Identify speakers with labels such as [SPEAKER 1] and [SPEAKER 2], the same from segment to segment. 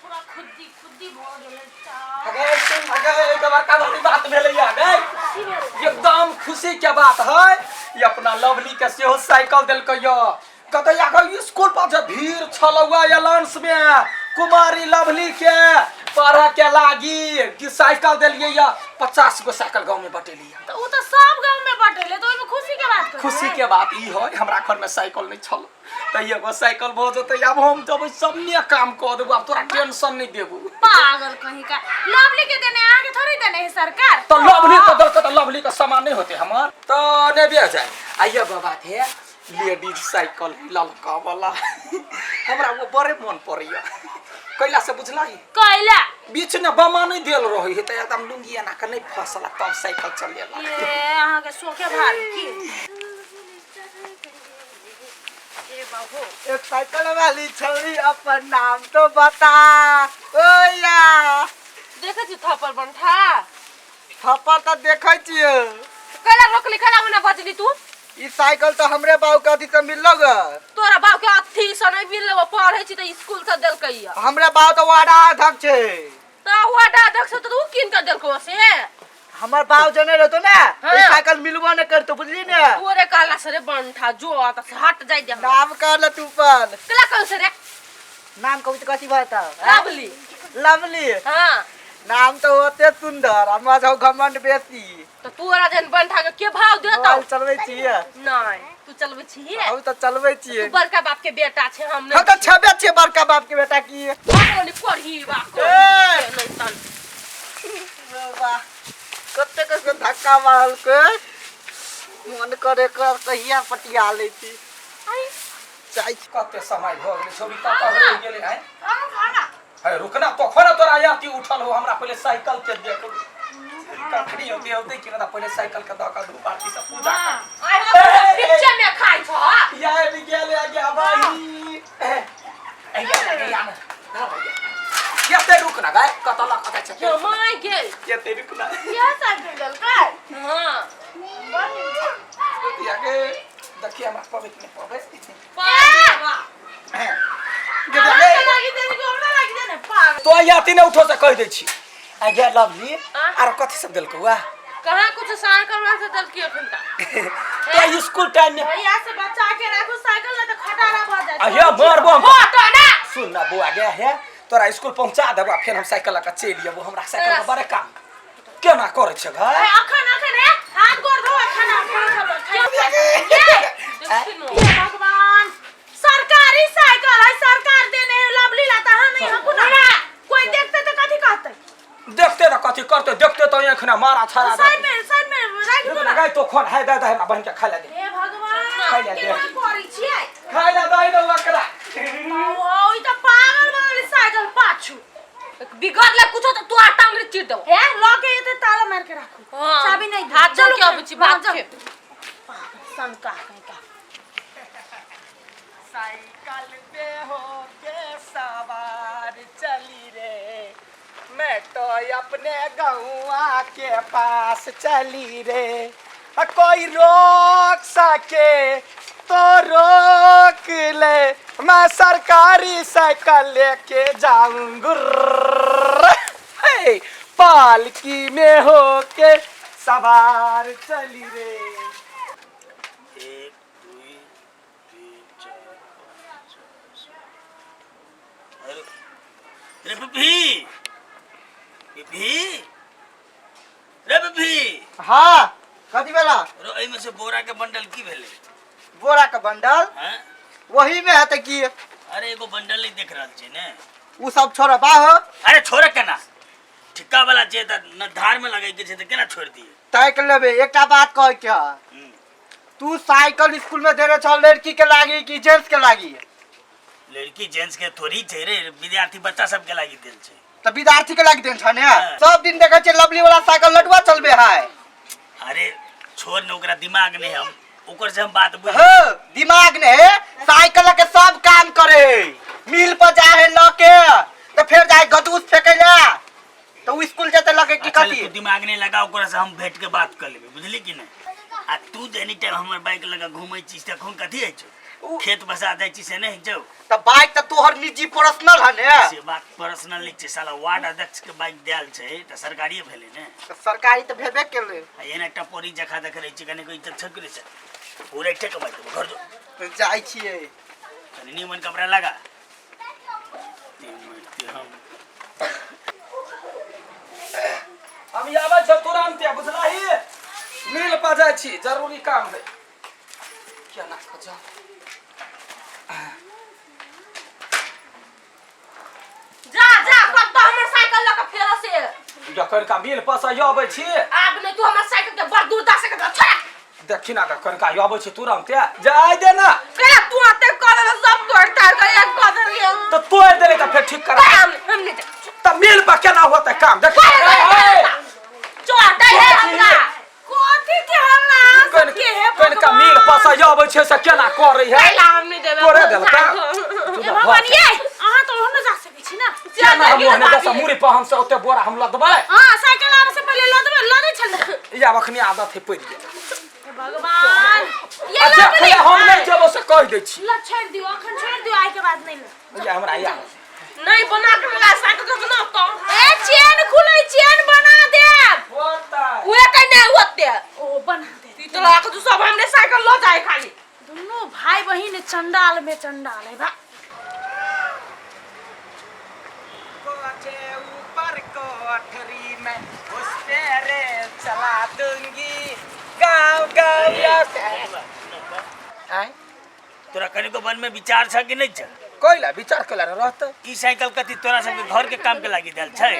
[SPEAKER 1] पूरा खुद्दी खुद्दी भ गेलै चा
[SPEAKER 2] अगे सुन अगे एक बड़का बड़ी बात भेलै अगे एकदम खुशी के बात है ये अपना लवली के सेहो साइकिल देलकै य कतै आगे स्कूल पर जे भीड़ छलौआ एलाउंस में कुमारी लवली के पढ़े के लागी कि साइकिल देलियै य 50 गो साइकिल गांव में बटेलियै
[SPEAKER 1] तो उ तो सब गांव में बटेले तो ओमे खुशी के बात
[SPEAKER 2] खुशी के बात ई है हमरा घर में साइकिल नहीं छल त एगो साइकिल भ जतै अब हम जब सबने काम क देबो अब तोरा टेंशन नहीं देबो
[SPEAKER 1] पागल कहीं का लवली के देने आगे थोड़ी देने है सरकार
[SPEAKER 2] तो लवली तो दल तो लवली का सामान नहीं होते हमार तो ने भी जाए आइए बाबा थे लेडीज साइकिल ललका वाला हमरा वो बड़े मन पड़िया कैला से बुझला ही
[SPEAKER 1] कैला
[SPEAKER 2] बीच में बमा नहीं देल रही है त एकदम लुंगिया ना के नहीं फसला तब साइकिल चलेला
[SPEAKER 1] ये अहाँ के सोखे भार की ए बाबू
[SPEAKER 3] एक साइकिल वाली छोरी अपन नाम तो बता ओया
[SPEAKER 1] देखे छी थप्पड़ बनठा
[SPEAKER 3] थप्पड़ तो देखै छियै
[SPEAKER 1] कैला रोकली कैला उना बजली तू
[SPEAKER 3] ई साइकिल तो हमरे बाबू के अथी से मिललो ग
[SPEAKER 1] तोरा बाप के अथी से नहीं मिलले पढ़ै छी त स्कूल से देलकै या
[SPEAKER 3] हमरे बाबू तो वाडा अध्यक्ष छै
[SPEAKER 1] त वाडा देख त तू किन के देलको से
[SPEAKER 3] हमर बाबू जने रहतो ना
[SPEAKER 1] हाँ।
[SPEAKER 3] ई साइकिल मिलबो न करतो बुझली ने
[SPEAKER 1] तोरे कहला से रे बनठा जो त हट जाई दे
[SPEAKER 3] नाम कहले तू पर
[SPEAKER 1] कैला कहू से रे
[SPEAKER 3] नाम कहू कथी बता
[SPEAKER 1] लवली
[SPEAKER 3] लवली
[SPEAKER 1] हां
[SPEAKER 3] नाम तो होते सुंदर हमरा जो घमंड बेसी
[SPEAKER 1] तो तोरा जन बनठा के भाव देतो
[SPEAKER 3] मोबाइल चलबै छियै
[SPEAKER 1] नहीं तू चलबै छी
[SPEAKER 3] हम तो चलबै छियै
[SPEAKER 1] तू बड़का बाप के बेटा छे हम
[SPEAKER 3] हम
[SPEAKER 1] नहीं
[SPEAKER 3] तो छबे छियै बड़का बाप के बेटा की
[SPEAKER 1] बोली पढ़ी बाप
[SPEAKER 3] ए!
[SPEAKER 1] नहीं तन
[SPEAKER 3] बाबा कते कते धक्का मारल के मन करे कर कहिया पटिया लेती
[SPEAKER 1] आई
[SPEAKER 3] चाय
[SPEAKER 2] कते समय भ गेलै छोरी त हो गेलै है है रुकना तो खोना तोरा याती उठल हो हमरा पहले साइकिल के देख कखनी होते होते कि ना पहले साइकिल के धक्का दू पार्टी से पूजा कर
[SPEAKER 1] आई हम पिक्चर में खाई छ
[SPEAKER 2] या भी गेले आ गया भाई ए या ना केते रुकना गाय कतला कता छ
[SPEAKER 1] यो माय गेल
[SPEAKER 2] केते रुकना
[SPEAKER 1] क्या साइकिल गल का हां
[SPEAKER 2] या के देखिए हमरा पवित्र में पवे
[SPEAKER 1] पागल
[SPEAKER 2] गेले
[SPEAKER 1] लागी देने को हमरा लागी देने पागल
[SPEAKER 2] तो याती ने उठो से कह दे छी आ गया लवली आर कथि सब देलको वा
[SPEAKER 1] कहां कुछ साइकिल में से दल की अखनता
[SPEAKER 2] तो स्कूल टाइम में
[SPEAKER 1] भैया से बचा के रखो साइकिल ना तो खटारा भ जाए
[SPEAKER 2] अहिया मारबो
[SPEAKER 1] हटो ना
[SPEAKER 2] सुन ना बुआ गया है तोरा स्कूल पहुंचा देबा फिर हम साइकिल का चल जेबो हमरा साइकिल का बड़े काम केना करे छ भाई
[SPEAKER 1] अखन है हाथ गोड़ धो खाना ये भगवान सरकारी साइकिल है सरकार देने लवली लाता है नहीं हमको ना कोई देखते तो कथी कहते
[SPEAKER 2] देखते ना कथि करते देखते तो एखना मारा छाड़ा
[SPEAKER 1] साइड में राख दो ना
[SPEAKER 2] गाय तो खोन है दादा हमरा बहन के खाइला दे
[SPEAKER 1] हे भगवान
[SPEAKER 2] खाइला दे
[SPEAKER 1] केना करी छियै
[SPEAKER 2] खाइला दई दो लकड़ा
[SPEAKER 1] ओ ई तो पागल वाली साइकिल पाछू बिगड़ले कुछ तो तू टांग रे चीर दो हे लके ये ताला मार के रखो चाबी नहीं हाथ चल के अबची भाग के संका कहीं का
[SPEAKER 2] साइकिल पे हो के सवार चली रे मैं तो अपने गौआ के पास चली रे कोई रोक सके तो रोक ले मैं सरकारी साइकिल लेके जाऊंगा पालकी में हो के सवार चली रे 1 2 3 4
[SPEAKER 4] रे बभी रे बभी
[SPEAKER 3] हां कथी बेला
[SPEAKER 4] रो एमे से बोरा के बंडल की भेले
[SPEAKER 3] बोरा का बंडल
[SPEAKER 4] हैं
[SPEAKER 3] वही में है त की
[SPEAKER 4] अरे एगो बंडल नहीं देख रहल छै ने
[SPEAKER 3] उ सब छोड़ा बा हो
[SPEAKER 4] अरे छोरे केना ठिक्का वाला छै त न धार में लगे के छै त केना छोड़ दिए
[SPEAKER 3] तय कर लेबे एकटा बात कह के तू साइकिल स्कूल में देरे छ लड़की के लागी कि जेंट्स के लागी
[SPEAKER 4] लड़की जेंट्स के थोड़ी छै रे विद्यार्थी बच्चा सब के लागी देल छै
[SPEAKER 3] त विद्यार्थी के लागी देन छ ने
[SPEAKER 4] हाँ।
[SPEAKER 3] सब दिन देखे छ लवली वाला साइकिल लटवा चलबे है
[SPEAKER 4] अरे छोड़ न ओकरा दिमाग नहीं हम ओकर से हम बात बुझ
[SPEAKER 3] हाँ, दिमाग ने साइकिल के सब काम करे मिल पर जाए लके तो फिर जाए गदूस फेकेला तो स्कूल जाते लगे की
[SPEAKER 4] अच्छा,
[SPEAKER 3] कथी
[SPEAKER 4] तू दिमाग नहीं लगा ओकरा से हम बैठ के बात कर लेबे बुझली कि नहीं आ तू एनी टाइम हमर बाइक लगा घूमै छी त खून कथी है छ खेत बसा दै छी से नहीं जाऊ
[SPEAKER 3] त बाइक त तोहर निजी पर्सनल है ने
[SPEAKER 4] से बात पर्सनल लिख छै साला वार्ड अध्यक्ष के बाइक देल छै त सरकारिए भेलै ने
[SPEAKER 3] त सरकारी त भेबे केले
[SPEAKER 4] आ एना टपोरी जखा देख रही छी कने कोई इज्जत छकरे छै पूरे ठेक बाइक घर जो
[SPEAKER 3] त जाई छिए
[SPEAKER 4] कने नीमन कपड़ा लगा
[SPEAKER 2] हम आबै छ तुरंत बुझलाही मिल पर जाइ छी जरूरी काम है केना क जा
[SPEAKER 1] जा जा कत हमर साइकिल लक फेर से
[SPEAKER 2] जखन का मिल पर से आबै छी
[SPEAKER 1] आब नहीं तू हमर साइकिल के बड़ दूर दस के छोड़ा
[SPEAKER 2] देखी ना कखन का आबै छी तुरंत जाय दे ना
[SPEAKER 1] कहे तू आते कर सब तोड़ता है एक कदर ये
[SPEAKER 2] तो तोड़ देले त फिर ठीक करा
[SPEAKER 1] हम नहीं
[SPEAKER 2] त मिल पर केना होतै काम देख
[SPEAKER 1] चोटा है हमरा कोठी के हल्ला के है
[SPEAKER 2] कन का मिल पर से आबै छै से केना करै है
[SPEAKER 1] पहला हम नहीं देबे
[SPEAKER 2] तोरे देलका
[SPEAKER 1] भगवान ये अहाँ तो होने जा सकै छी ना
[SPEAKER 2] केना हम ओहने जैसा मुड़ी पर हम से ओते बोरा हम लदबै
[SPEAKER 1] हां साइकिल आवे से पहले लदबै लदै छल
[SPEAKER 2] या अखनी आदत है पड़ गेल
[SPEAKER 1] भगवान ये
[SPEAKER 2] अच्छा हम नहीं जेबो से कह दै छी
[SPEAKER 1] ल छोड़ दियो अखन छोड़ दियो आइ के बाद नहीं ल
[SPEAKER 2] या हमरा या
[SPEAKER 1] नहीं बना के ला साइकिल के बना तो ए चेन खुलै चेन बना दे
[SPEAKER 2] होता
[SPEAKER 1] उहे कने होते ओ बना दे ती तो लाख तू सब हमने साइकिल लो जाए खाली दोनों भाई बहन चंडाल में चंडाल है बा
[SPEAKER 3] कोठे ऊपर कोठरी में उस पे रे चला दूंगी गाँव गाँव या आय
[SPEAKER 4] तोरा कने को मन में विचार छ कि नहीं छ
[SPEAKER 2] कोइला विचार कला रहतै
[SPEAKER 4] ई साइकिल कथी तोरा सब के घर के काम के लागी देल छै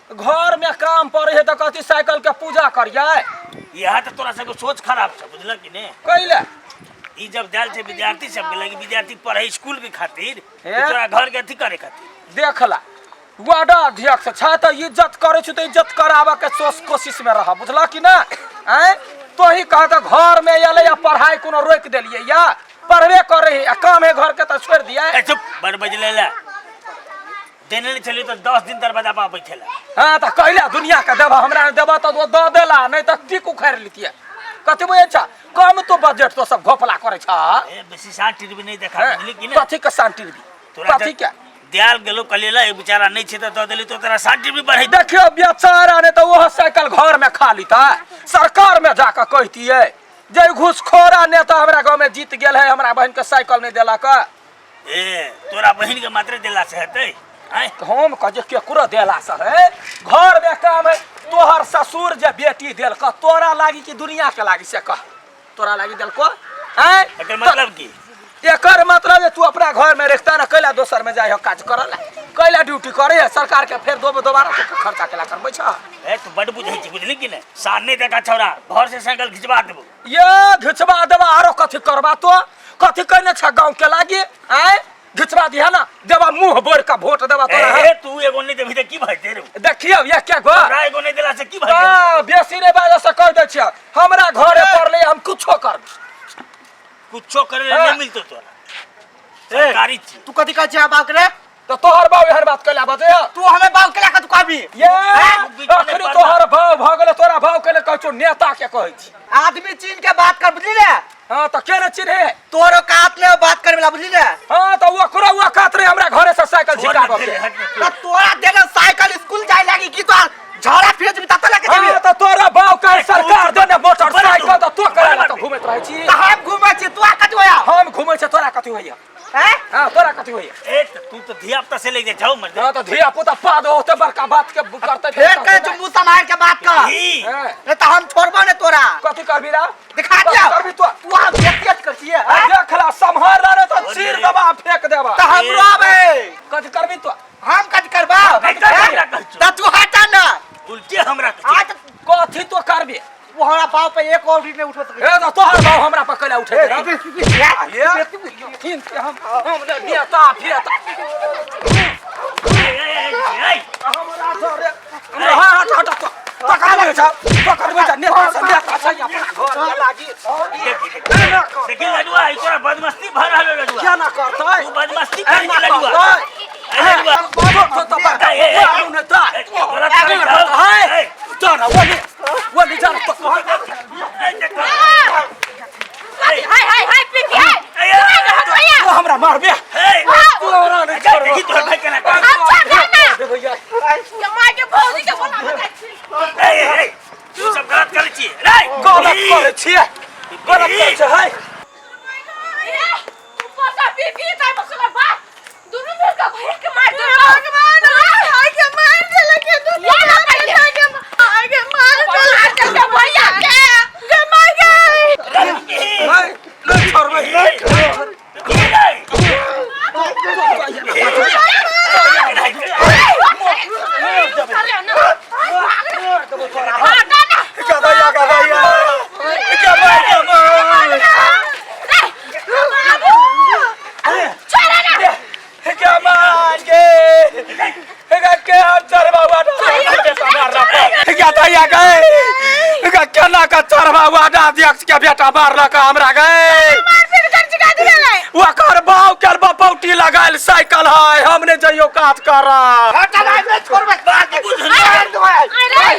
[SPEAKER 2] घर में काम पड़े है त कथी साइकिल के पूजा करियै
[SPEAKER 4] यहाँ तो तोरा सब के सोच खराब छ बुझल कि ने
[SPEAKER 2] कोइला
[SPEAKER 4] ई जब देल छै विद्यार्थी सब के लागी विद्यार्थी पढ़े स्कूल के खातिर
[SPEAKER 2] हे?
[SPEAKER 4] तोरा घर के अथी करे खातिर
[SPEAKER 2] देखला वार्ड अध्यक्ष छ त इज्जत करे छु त इज्जत कराबा के कोशिश में रह बुझला कि ना हैं तो ही कह त घर में एले या पढ़ाई कोनो रोक देलिए या पढ़बे करे है काम है घर के त छोड़ दिया
[SPEAKER 4] ए चुप बड़ बजले ला देने नहीं चली तो 10 दिन दरवाजा पर बैठेला
[SPEAKER 2] हां त कहला दुनिया के देबा हमरा देबा त द देला नहीं त टिक उखाड़ लितिया कते बुझे छ कम तो बजट तो सब घोपला करे छ
[SPEAKER 4] ए बेसी शांति भी नहीं देखा बुझली कि ना
[SPEAKER 2] कथी के शांति भी
[SPEAKER 4] तोरा
[SPEAKER 2] कथी के
[SPEAKER 4] दियाल गेलो कलेला ए बेचारा नहीं छै त द देली तो तेरा शांति भी बढ़ै
[SPEAKER 2] देखियो बेचारा ने तो वह साइकिल घर में खा लीता सरकार में जाकर कहतिए जे घुसखोरा नेता हमरा गांव में जीत गेल है हमरा बहन के साइकिल नहीं देला का
[SPEAKER 4] ए तोरा बहिन के मात्र देला से हेतै हैं
[SPEAKER 2] हम कहे केकरो देला से है घर में काम है तोहर ससुर जे बेटी देल का तोरा लागी कि दुनिया के लागी से कह तोरा लागी देल को हैं
[SPEAKER 4] एकर मतलब की
[SPEAKER 2] एकर मतलब है तू अपना घर में रखता ना कैला दोसर में जाय हो काज करला कैला ड्यूटी करे है सरकार के फिर दोबारा तो खर्चा केला करबै छ
[SPEAKER 4] ए तू बड़ बुझै छी बुझली कि ने सामने देखा छौरा घर से साइकिल खिंचवा देबो
[SPEAKER 2] ये घिचवा देबा आरो कथी करबा तो कथी कहने छ गांव के लागी आय घिचवा दिया ना देबा मुंह बोर का वोट देबा तोरा
[SPEAKER 4] ए तू एगो नहीं देबी त की भइते रे
[SPEAKER 2] देखियो ये क्या गो
[SPEAKER 4] तोरा एगो नहीं देला से की भइते
[SPEAKER 2] हां बेसी रे बाजा से कह दै छियै हमरा घरे पड़ले हम कुछो करब
[SPEAKER 4] कुछो करे नहीं मिलतो तोरा सरकारी चीज
[SPEAKER 3] तू कथी कहै छै बात रे
[SPEAKER 2] तो तोहर बाऊ एहन बात कैला बजे
[SPEAKER 3] तू हमें बात केला का तू कहबी
[SPEAKER 2] ये अखरी तोहर बाऊ भ गेले तोरा बाऊ केले कहै छौ नेता के कहै छी
[SPEAKER 3] आदमी चीन के बात कर बुझली रे
[SPEAKER 2] हां तो केने चिन्हे
[SPEAKER 3] तोरो कात ले बात करे वाला बुझली रे
[SPEAKER 2] हां तो ओकरो वकात रे हमरा घरे से साइकिल झिकाबो के
[SPEAKER 3] त तोरा देले साइकिल स्कूल जाय लागी की तो झोड़ा फेंच भी तत लेके जेबी
[SPEAKER 2] हां तो तोरा बाऊ का सरकार देने मोटरसाइकिल तो तू करे तो घुमैत रहै छी
[SPEAKER 3] त हम घुमै छी तू आ कथि होया
[SPEAKER 2] हम घुमै छ तोरा कथि होइया
[SPEAKER 3] हैं
[SPEAKER 2] हां तोरा कथि होइया
[SPEAKER 4] ए तू तो धिया पुता से ले जा जाओ मर
[SPEAKER 2] हां तो धिया पुता पादो होते बड़का बात के करते
[SPEAKER 3] फेर करे तू मुंह संभाल के बात कर नहीं त हम छोड़बो ने तोरा
[SPEAKER 2] कथि करबी रा
[SPEAKER 3] दिखा दिया
[SPEAKER 2] करबी तो
[SPEAKER 3] तू हम व्यक्तिगत करतिए
[SPEAKER 2] देखला संभाल रे तो चीर देबा फेंक देबा
[SPEAKER 3] त हमरो आबे
[SPEAKER 2] कथि करबी तो
[SPEAKER 3] हम कथि करबा
[SPEAKER 4] त
[SPEAKER 3] त तू हटा ना
[SPEAKER 4] उल्टे हमरा
[SPEAKER 3] आज
[SPEAKER 2] कथि तो करबी
[SPEAKER 3] वो हमरा पाव पे एक और भी नहीं उठो सके
[SPEAKER 2] ए तो तोहर बाऊ हमरा पर कैला उठे रे
[SPEAKER 3] ये
[SPEAKER 2] तीन के हम ले नेता फेता हमरा धरे हां हट हट तो करबे छ नेता से नेता छै अपना घर के लागी
[SPEAKER 4] देखिए लडुआ ई तोरा बदमस्ती भर रहलो लडुआ
[SPEAKER 2] क्या ना करतै
[SPEAKER 4] तू बदमस्ती कर लडुआ
[SPEAKER 2] लडुआ तो बता मालूम नेता हाय तो ना वो नहीं जान तो
[SPEAKER 1] हाय हाय हाय पिकी हाय
[SPEAKER 2] छोड़बे
[SPEAKER 4] हे
[SPEAKER 2] तोरा नहीं
[SPEAKER 4] देखी
[SPEAKER 2] छोड़बे
[SPEAKER 4] तो भाई केना कर
[SPEAKER 1] अच्छा कहना
[SPEAKER 2] दे भैया
[SPEAKER 1] के माय के भौजी के बोला बताइ छी
[SPEAKER 4] ए तू सब गलत कर छी रे
[SPEAKER 2] गलत करे छियै गलत करे छै है
[SPEAKER 1] ए ऊपर का बीबी ताई बसला बात दुनु मिल के भैया के मार दे भगवान हाय के मार दे लगे दुनु आगे मार दे भैया के मार गए
[SPEAKER 2] नहीं छोड़बे के बेटा मारलक हमरा गए ओकर बाव के बपौटी लगाइल साइकिल है हमने जइयो काज कर
[SPEAKER 3] हटा नहीं छोड़बे बात बुझ
[SPEAKER 1] अरे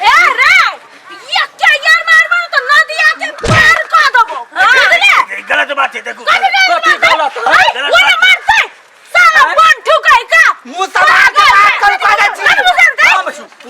[SPEAKER 1] ए रे ये क्या यार मार तो नदिया के पार कर देबो
[SPEAKER 4] गलत बात है देखो
[SPEAKER 2] कथी गलत है
[SPEAKER 1] वो मारते साला बन ठुकाई का
[SPEAKER 3] मुंह समाज बात कर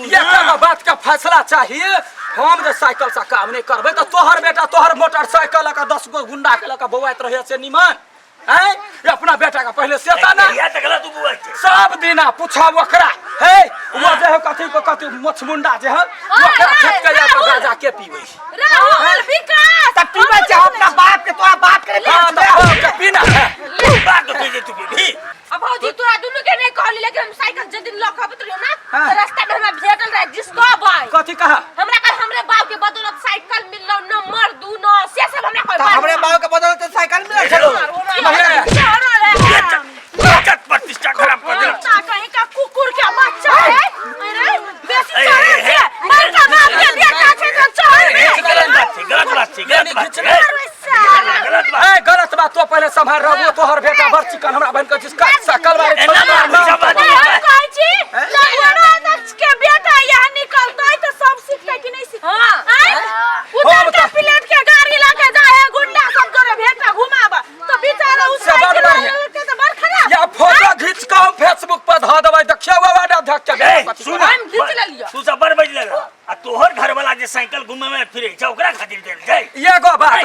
[SPEAKER 2] ये का बात का फैसला चाहिए हम जे साइकिल से काम नहीं करबे तो तोहर बेटा तोहर मोटरसाइकिल का 10 गो गुंडा के लका बौआत रहे से निमन हैं ये अपना बेटा का पहले सेता ना
[SPEAKER 4] या त गलत बुआ छै
[SPEAKER 2] सब दिना पूछा ओकरा हे वो जे कथी मछ मुंडा जे है ओकरा फेंक के जा तो गाजा के पीबै
[SPEAKER 1] राहुल विकास
[SPEAKER 3] तब पीबे छै अपना बाप के तोरा बाप के
[SPEAKER 2] हां तो के पीना है
[SPEAKER 4] बात तो भेजे तू भी
[SPEAKER 1] अब भौजी तोरा दुनु के नहीं कहली लेकिन हम साइकिल जे दिन लॉक होत रहियो ना
[SPEAKER 2] हाँ।
[SPEAKER 1] तो रास्ता में हमरा भेटल रहे जिसको भाई
[SPEAKER 2] कथी कहा
[SPEAKER 1] हमरा का हमरे बाप के बदौलत साइकिल मिललो नंबर 2 न से सब हमरा कोई
[SPEAKER 3] तो हमरे बाप के बदौलत साइकिल मिल छलो
[SPEAKER 4] इज्जत प्रतिष्ठा खराब कर दिला
[SPEAKER 1] कहीं का कुकुर के बच्चा है अरे बेसी चढ़ है मार का बाप के बेटा छै तो चढ़
[SPEAKER 4] गलत बात छै गलत बात छै गलत बात
[SPEAKER 2] ए गलत बात तो पहले संभाल रहो तोहर बेटा बर चिकन हमरा बहन के जिसका साइकिल वाले
[SPEAKER 1] कहै छी लगवनो अध्यक्ष के बेटा यहाँ निकलतै तो सब सीखतै कि नहीं सीखतै हां उधर के प्लेट के गाड़ी लाके जाए गुंडा सब करे बेटा घुमाबा तो बेचारा उस साइकिल के तो बड़ खराब
[SPEAKER 2] या फोटो खींच के हम फेसबुक पर ध देबै देखियो बाबा अध्यक्ष के
[SPEAKER 4] सुन
[SPEAKER 1] हम खींच ले लियो
[SPEAKER 4] तू सब बड़ बज लगा आ तोहर घर वाला जे साइकिल घुमे में फिरे छै ओकरा खातिर देल जाय
[SPEAKER 2] एगो बात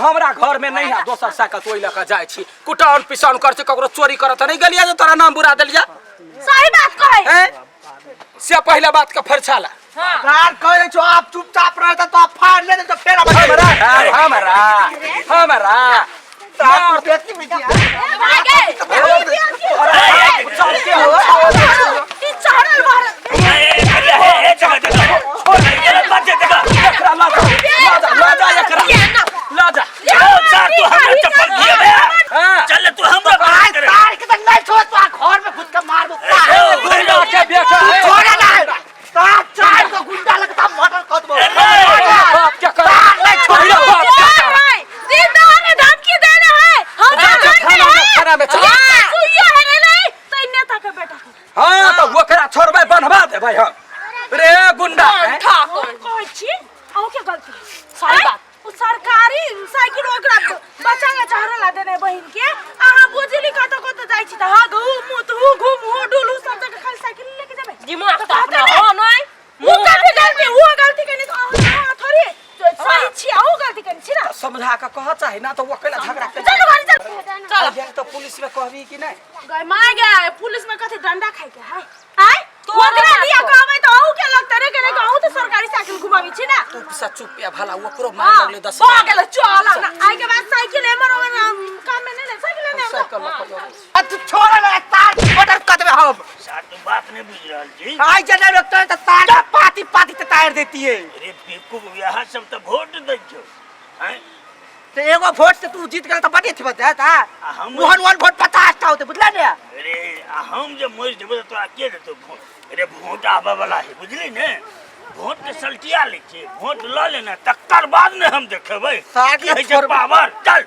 [SPEAKER 2] हमरा घर में नहीं है दोसर साइकिल तो लका जाय छी कुटाउन पिसाउन कर छी ककरो चोरी करत नहीं गेलिया जे तोरा नाम बुरा देलिया
[SPEAKER 1] सही बात कहै
[SPEAKER 2] हैं से पहला बात का फरछाला
[SPEAKER 3] कार कहै छो आप चुपचाप रहत तो आप फाड़ ले तो फेर हमरा तार बेटी बिटिया
[SPEAKER 1] भागे
[SPEAKER 2] चल के हो
[SPEAKER 1] ई चढ़ल बाहर
[SPEAKER 4] ए जगह गलत बात छै देखा
[SPEAKER 2] लाजा एकरा लाजा
[SPEAKER 4] चार तू हमरा चप्पल दिए बे
[SPEAKER 2] हां
[SPEAKER 4] चल तू हमरा बात करे
[SPEAKER 3] तार के तो नहीं छोड़ तो घर में घुस के मार दो
[SPEAKER 2] गुंडा के बेटा
[SPEAKER 3] छोड़े ना तार चार को गुंडा लगता मर्डर कर दो
[SPEAKER 2] बाप क्या कर छोड़ो बाप क्या कर
[SPEAKER 1] जिंदा ने धमकी देना है हम
[SPEAKER 2] खाना में चल
[SPEAKER 1] सुइया है नहीं तो नेता के बेटा
[SPEAKER 2] हां तो ओकरा छोड़बै बनवा दे भाई हम रे गुंडा
[SPEAKER 1] ठाकुर कहै छी अहू के गलती सही बात उ सरकारी साइकिल ओकरा बच्चा के चढ़ला देने बहिन के अहाँ बुझली कत कत जाई छी त हा घूम डुलू सब जगह खाली साइकिल लेके जेबै दिमाग तो अपना हो नहीं मुंह का भी गलती वो गलती के नहीं तो थोड़ी सही छी अहू गलती के छी ना
[SPEAKER 2] समझा के कह चाहे ना तो ओकरा झगड़ा के
[SPEAKER 1] चलो गाड़ी चल
[SPEAKER 2] चल तो पुलिस में कहबी कि नहीं
[SPEAKER 1] गए मार गया पुलिस में कथि डंडा खाई के है आय तो ओकरा दिया कहबै तो अहू के लगता रे के अहू तो सरकारी साइकिल घुमाबी छी ना
[SPEAKER 2] तू पिसा चुप पे भला ओकरो मार लगले 10
[SPEAKER 1] हो गेल चल ना आइ के बाद साइकिल एमर काम में नहीं ले साइकिल नहीं
[SPEAKER 2] साइकिल
[SPEAKER 3] तू छोड़ ना तार मर्डर कर दे हम
[SPEAKER 4] साथ तो बात नहीं बुझ रहल जी
[SPEAKER 3] आई जना डॉक्टर तो तार पाती पाती ते टायर देती है
[SPEAKER 4] अरे बेवकूफ यहाँ सब तो वोट दै छौ हैं
[SPEAKER 3] तो एगो वोट से तू जीत गेल तो बड़ी थी बता था
[SPEAKER 4] हम
[SPEAKER 3] मोहन वन वोट 50 था होते बुझला ने
[SPEAKER 4] अरे हम जब मर जेबे तो तोरा के देतो वोट अरे वोट आबे वाला है बुझली ने वोट के सल्टिया ले छे वोट ल लेना तकर बाद ने हम देखेबै
[SPEAKER 3] साथ
[SPEAKER 4] की है पावर चल